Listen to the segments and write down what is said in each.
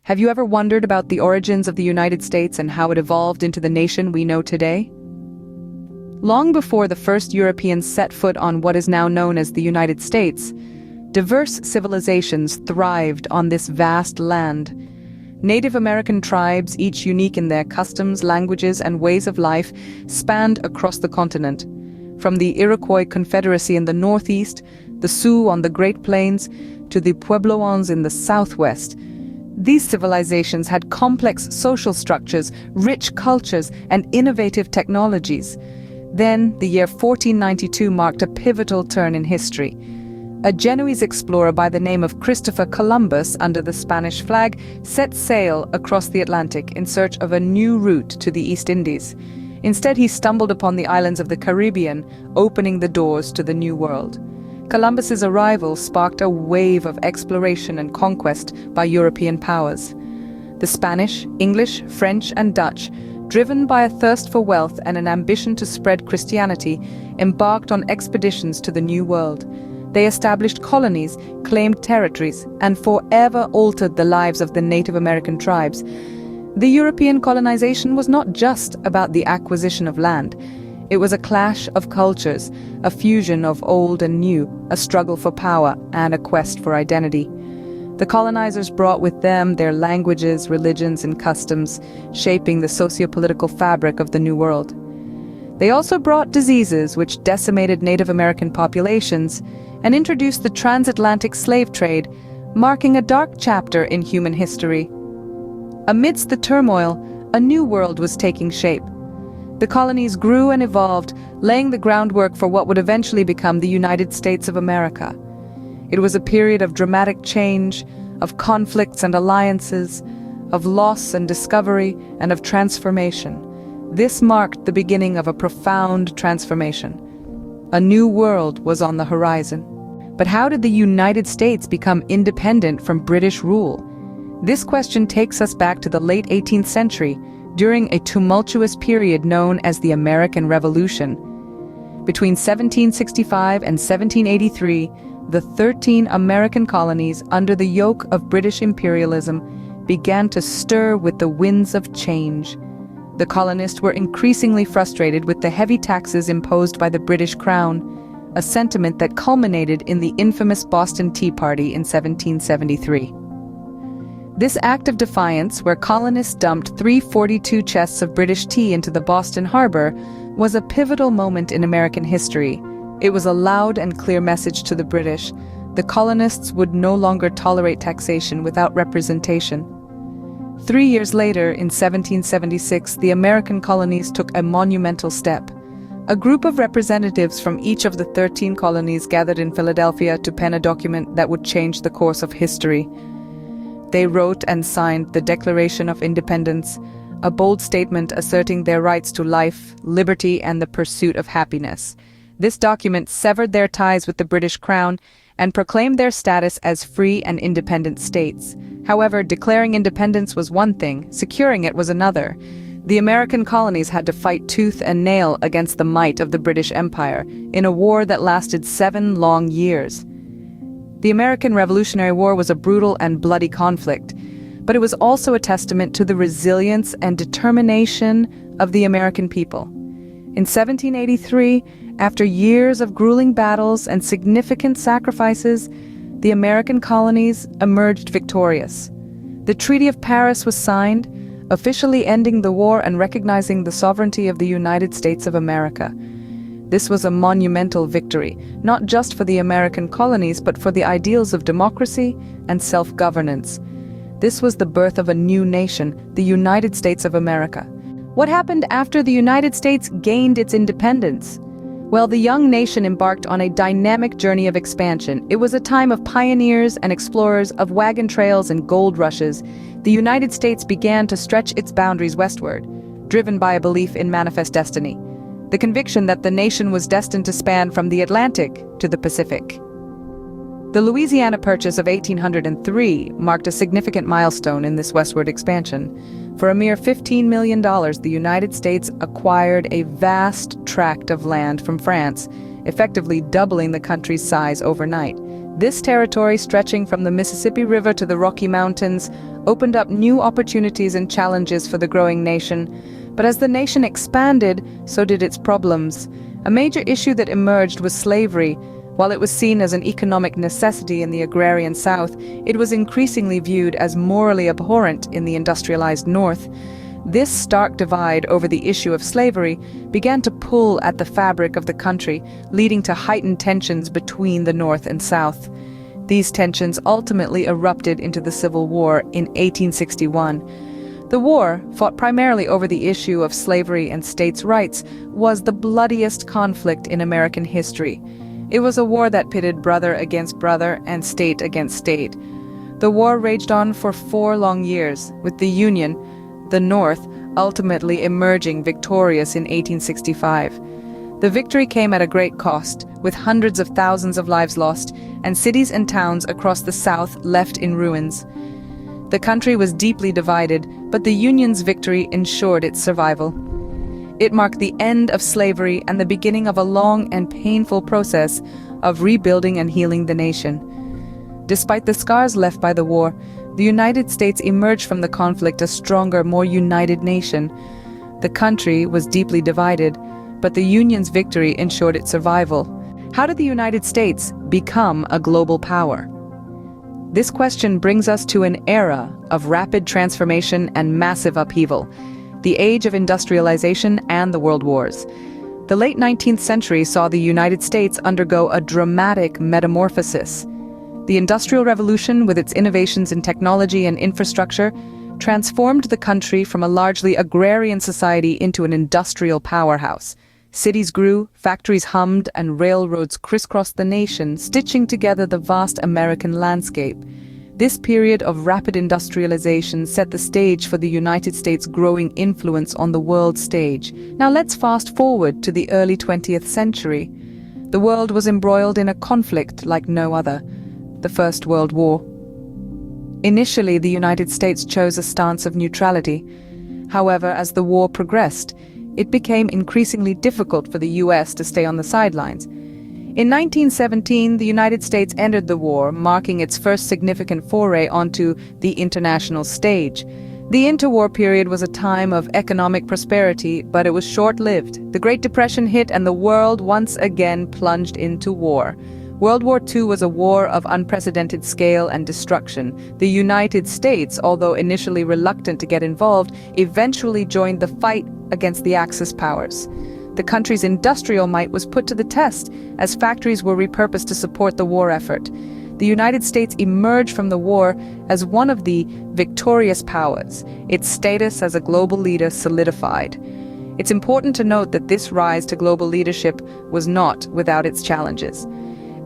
Have you ever wondered about the origins of the United States and how it evolved into the nation we know today? Long before the first Europeans set foot on what is now known as the United States, diverse civilizations thrived on this vast land. Native American tribes, each unique in their customs, languages, and ways of life, spanned across the continent. From the Iroquois Confederacy in the northeast, the Sioux on the Great Plains, to the Puebloans in the southwest. These civilizations had complex social structures, rich cultures, and innovative technologies. Then, the year 1492 marked a pivotal turn in history. A Genoese explorer by the name of Christopher Columbus, under the Spanish flag, set sail across the Atlantic in search of a new route to the East Indies. Instead, he stumbled upon the islands of the Caribbean, opening the doors to the New World. Columbus's arrival sparked a wave of exploration and conquest by European powers. The Spanish, English, French, and Dutch, driven by a thirst for wealth and an ambition to spread Christianity, embarked on expeditions to the New World. They established colonies, claimed territories, and forever altered the lives of the Native American tribes. The European colonization was not just about the acquisition of land. It was a clash of cultures, a fusion of old and new, a struggle for power, and a quest for identity. The colonizers brought with them their languages, religions, and customs, shaping the socio-political fabric of the New World. They also brought diseases which decimated Native American populations and introduced the transatlantic slave trade, marking a dark chapter in human history. Amidst the turmoil, a new world was taking shape. The colonies grew and evolved, laying the groundwork for what would eventually become the United States of America. It was a period of dramatic change, of conflicts and alliances, of loss and discovery, and of transformation. This marked the beginning of a profound transformation. A new world was on the horizon. But how did the United States become independent from British rule? This question takes us back to the late 18th century, during a tumultuous period known as the American Revolution. Between 1765 and 1783, the 13 American colonies under the yoke of British imperialism began to stir with the winds of change. The colonists were increasingly frustrated with the heavy taxes imposed by the British Crown, a sentiment that culminated in the infamous Boston Tea Party in 1773. This act of defiance, where colonists dumped 342 chests of British tea into the Boston harbor, was a pivotal moment in American history. It was a loud and clear message to the British. The colonists would no longer tolerate taxation without representation. 3 years later, in 1776, the American colonies took a monumental step. A group of representatives from each of the 13 colonies gathered in Philadelphia to pen a document that would change the course of history. They wrote and signed the Declaration of Independence, a bold statement asserting their rights to life, liberty, and the pursuit of happiness. This document severed their ties with the British Crown and proclaimed their status as free and independent states. However, declaring independence was one thing, securing it was another. The American colonies had to fight tooth and nail against the might of the British Empire in a war that lasted 7 long years. The American Revolutionary War was a brutal and bloody conflict, but it was also a testament to the resilience and determination of the American people. In 1783, after years of grueling battles and significant sacrifices, the American colonies emerged victorious. The Treaty of Paris was signed, officially ending the war and recognizing the sovereignty of the United States of America. This was a monumental victory, not just for the American colonies, but for the ideals of democracy and self-governance. This was the birth of a new nation, the United States of America. What happened after the United States gained its independence? Well, the young nation embarked on a dynamic journey of expansion. It was a time of pioneers and explorers, of wagon trails and gold rushes. The United States began to stretch its boundaries westward, driven by a belief in manifest destiny. The conviction that the nation was destined to span from the Atlantic to the Pacific. The Louisiana Purchase of 1803 marked a significant milestone in this westward expansion. For a mere $15 million, the United States acquired a vast tract of land from France, effectively doubling the country's size overnight. This territory, stretching from the Mississippi River to the Rocky Mountains, opened up new opportunities and challenges for the growing nation. But as the nation expanded, so did its problems. A major issue that emerged was slavery. While it was seen as an economic necessity in the agrarian South, it was increasingly viewed as morally abhorrent in the industrialized North. This stark divide over the issue of slavery began to pull at the fabric of the country, leading to heightened tensions between the North and South. These tensions ultimately erupted into the Civil War in 1861. The war, fought primarily over the issue of slavery and states' rights, was the bloodiest conflict in American history. It was a war that pitted brother against brother and state against state. The war raged on for 4 long years, with the Union, the North, ultimately emerging victorious in 1865. The victory came at a great cost, with hundreds of thousands of lives lost, and cities and towns across the South left in ruins. The country was deeply divided, but the Union's victory ensured its survival. It marked the end of slavery and the beginning of a long and painful process of rebuilding and healing the nation. Despite the scars left by the war, the United States emerged from the conflict a stronger, more united nation. The country was deeply divided, but the Union's victory ensured its survival. How did the United States become a global power? This question brings us to an era of rapid transformation and massive upheaval, the age of industrialization and the world wars. The late 19th century saw the United States undergo a dramatic metamorphosis. The Industrial Revolution, with its innovations in technology and infrastructure, transformed the country from a largely agrarian society into an industrial powerhouse. Cities grew, factories hummed, and railroads crisscrossed the nation, stitching together the vast American landscape. This period of rapid industrialization set the stage for the United States' growing influence on the world stage. Now let's fast forward to the early 20th century. The world was embroiled in a conflict like no other, the First World War. Initially, the United States chose a stance of neutrality. However, as the war progressed, it became increasingly difficult for the U.S. to stay on the sidelines. In 1917, the United States entered the war, marking its first significant foray onto the international stage. The interwar period was a time of economic prosperity, but it was short-lived. The Great Depression hit and the world once again plunged into war. World War II was a war of unprecedented scale and destruction. The United States, although initially reluctant to get involved, eventually joined the fight against the Axis powers. The country's industrial might was put to the test as factories were repurposed to support the war effort. The United States emerged from the war as one of the victorious powers. Its status as a global leader solidified. It's important to note that this rise to global leadership was not without its challenges.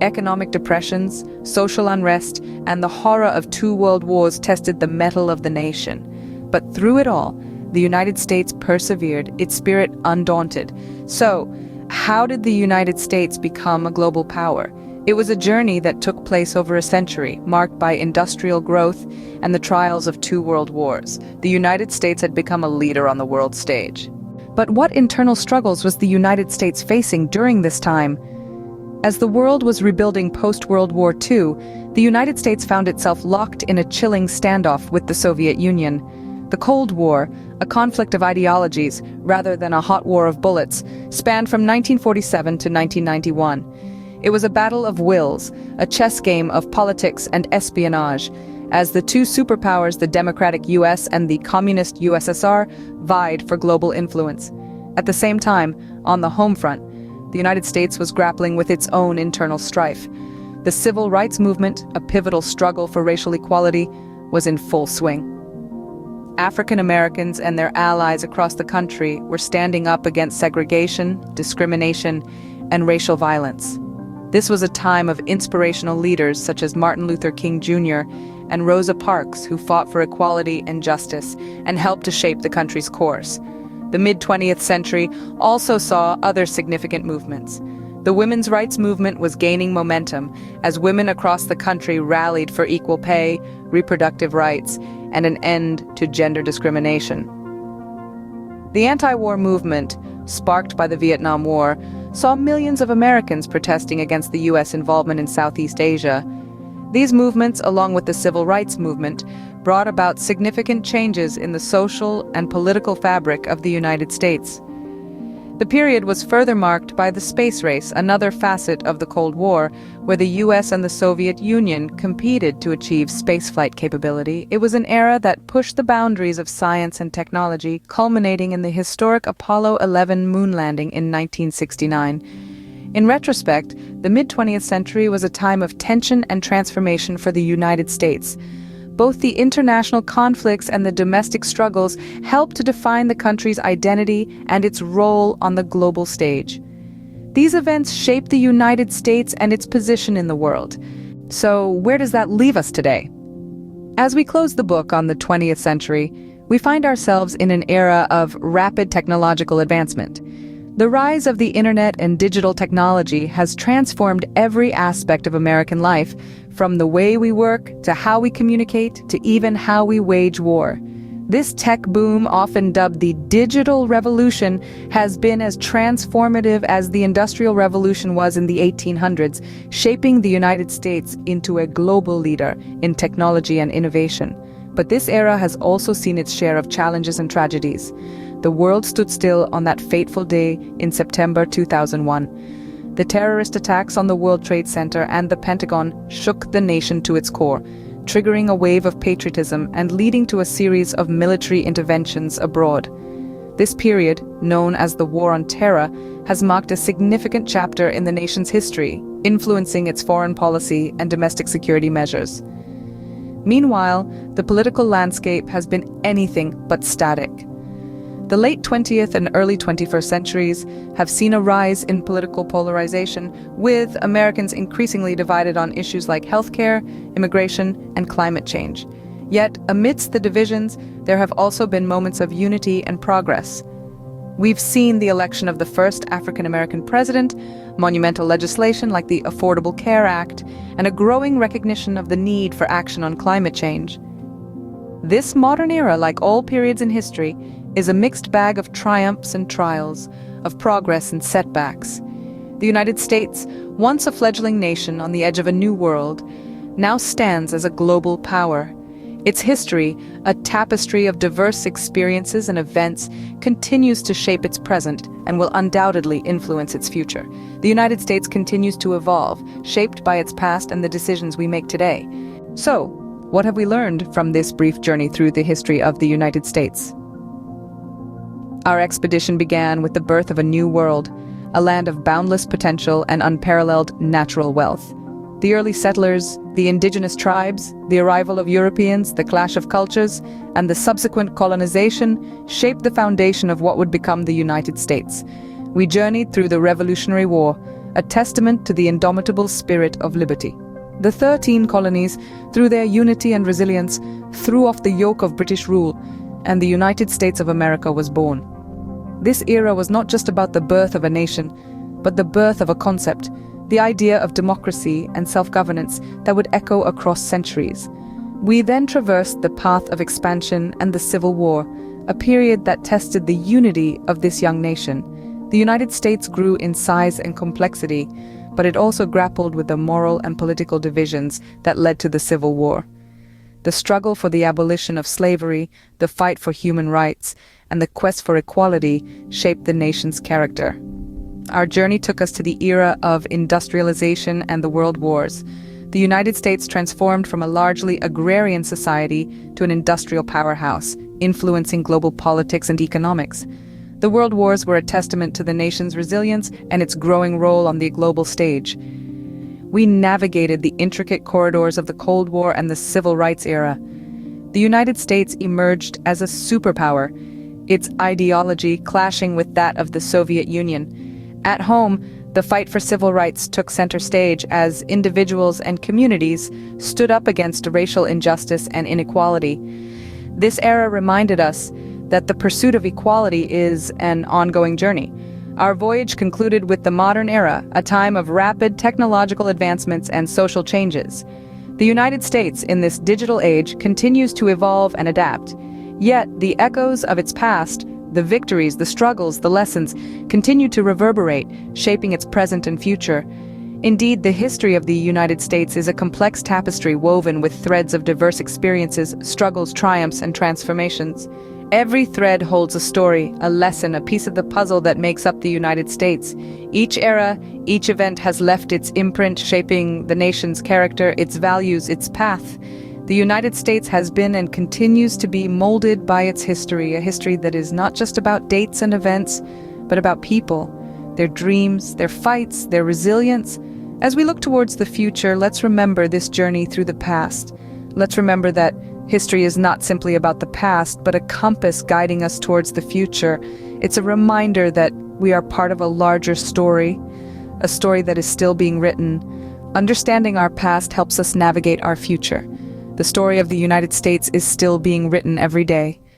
Economic depressions, social unrest, and the horror of 2 world wars tested the mettle of the nation. But through it all, the United States persevered, its spirit undaunted. So, how did the United States become a global power? It was a journey that took place over a century, marked by industrial growth and the trials of 2 world wars. The United States had become a leader on the world stage. But what internal struggles was the United States facing during this time? As the world was rebuilding post-World War II, the United States found itself locked in a chilling standoff with the Soviet Union. The Cold War, a conflict of ideologies rather than a hot war of bullets, spanned from 1947 to 1991. It was a battle of wills, a chess game of politics and espionage, as the 2 superpowers, the democratic US and the communist USSR, vied for global influence. At the same time, on the home front, the United States was grappling with its own internal strife. The civil rights movement, a pivotal struggle for racial equality, was in full swing. African Americans and their allies across the country were standing up against segregation, discrimination, and racial violence. This was a time of inspirational leaders such as Martin Luther King Jr. and Rosa Parks, who fought for equality and justice and helped to shape the country's course. The mid-20th century also saw other significant movements. The women's rights movement was gaining momentum as women across the country rallied for equal pay, reproductive rights, and an end to gender discrimination. The anti-war movement, sparked by the Vietnam War, saw millions of Americans protesting against the U.S. involvement in Southeast Asia. These movements, along with the civil rights movement, brought about significant changes in the social and political fabric of the United States. The period was further marked by the space race, another facet of the Cold War, where the US and the Soviet Union competed to achieve spaceflight capability. It was an era that pushed the boundaries of science and technology, culminating in the historic Apollo 11 moon landing in 1969. In retrospect, the mid-20th century was a time of tension and transformation for the United States. Both the international conflicts and the domestic struggles helped to define the country's identity and its role on the global stage. These events shaped the United States and its position in the world. So, where does that leave us today? As we close the book on the 20th century, we find ourselves in an era of rapid technological advancement. The rise of the internet and digital technology has transformed every aspect of American life, from the way we work, to how we communicate, to even how we wage war. This tech boom, often dubbed the digital revolution, has been as transformative as the Industrial Revolution was in the 1800s, shaping the United States into a global leader in technology and innovation. But this era has also seen its share of challenges and tragedies. The world stood still on that fateful day in September 2001. The terrorist attacks on the World Trade Center and the Pentagon shook the nation to its core, triggering a wave of patriotism and leading to a series of military interventions abroad. This period, known as the War on Terror, has marked a significant chapter in the nation's history, influencing its foreign policy and domestic security measures. Meanwhile, the political landscape has been anything but static. The late 20th and early 21st centuries have seen a rise in political polarization, with Americans increasingly divided on issues like healthcare, immigration, and climate change. Yet, amidst the divisions, there have also been moments of unity and progress. We've seen the election of the first African-American president, monumental legislation like the Affordable Care Act, and a growing recognition of the need for action on climate change. This modern era, like all periods in history, is a mixed bag of triumphs and trials, of progress and setbacks. The United States, once a fledgling nation on the edge of a new world, now stands as a global power. Its history, a tapestry of diverse experiences and events, continues to shape its present and will undoubtedly influence its future. The United States continues to evolve, shaped by its past and the decisions we make today. So, what have we learned from this brief journey through the history of the United States? Our expedition began with the birth of a new world, a land of boundless potential and unparalleled natural wealth. The early settlers, the indigenous tribes, the arrival of Europeans, the clash of cultures, and the subsequent colonization shaped the foundation of what would become the United States. We journeyed through the Revolutionary War, a testament to the indomitable spirit of liberty. The 13 colonies, through their unity and resilience, threw off the yoke of British rule, and the United States of America was born. This era was not just about the birth of a nation, but the birth of a concept, the idea of democracy and self-governance that would echo across centuries. We then traversed the path of expansion and the Civil War, a period that tested the unity of this young nation. The United States grew in size and complexity, but it also grappled with the moral and political divisions that led to the Civil War. The struggle for the abolition of slavery, the fight for human rights, and the quest for equality shaped the nation's character. Our journey took us to the era of industrialization and the world wars. The United States transformed from a largely agrarian society to an industrial powerhouse, influencing global politics and economics. The world wars were a testament to the nation's resilience and its growing role on the global stage. We navigated the intricate corridors of the Cold War and the Civil Rights era. The United States emerged as a superpower, its ideology clashing with that of the Soviet Union. At home, the fight for civil rights took center stage as individuals and communities stood up against racial injustice and inequality. This era reminded us that the pursuit of equality is an ongoing journey. Our voyage concluded with the modern era, a time of rapid technological advancements and social changes. The United States, in this digital age, continues to evolve and adapt. Yet, the echoes of its past, the victories, the struggles, the lessons, continue to reverberate, shaping its present and future. Indeed, the history of the United States is a complex tapestry woven with threads of diverse experiences, struggles, triumphs, and transformations. Every thread holds a story, a lesson, a piece of the puzzle that makes up the United States. Each era, each event has left its imprint, shaping the nation's character, its values, its path. The United States has been and continues to be molded by its history, a history that is not just about dates and events, but about people, their dreams, their fights, their resilience. As we look towards the future, let's remember this journey through the past. Let's remember that history is not simply about the past, but a compass guiding us towards the future. It's a reminder that we are part of a larger story, a story that is still being written. Understanding our past helps us navigate our future. The story of the United States is still being written every day.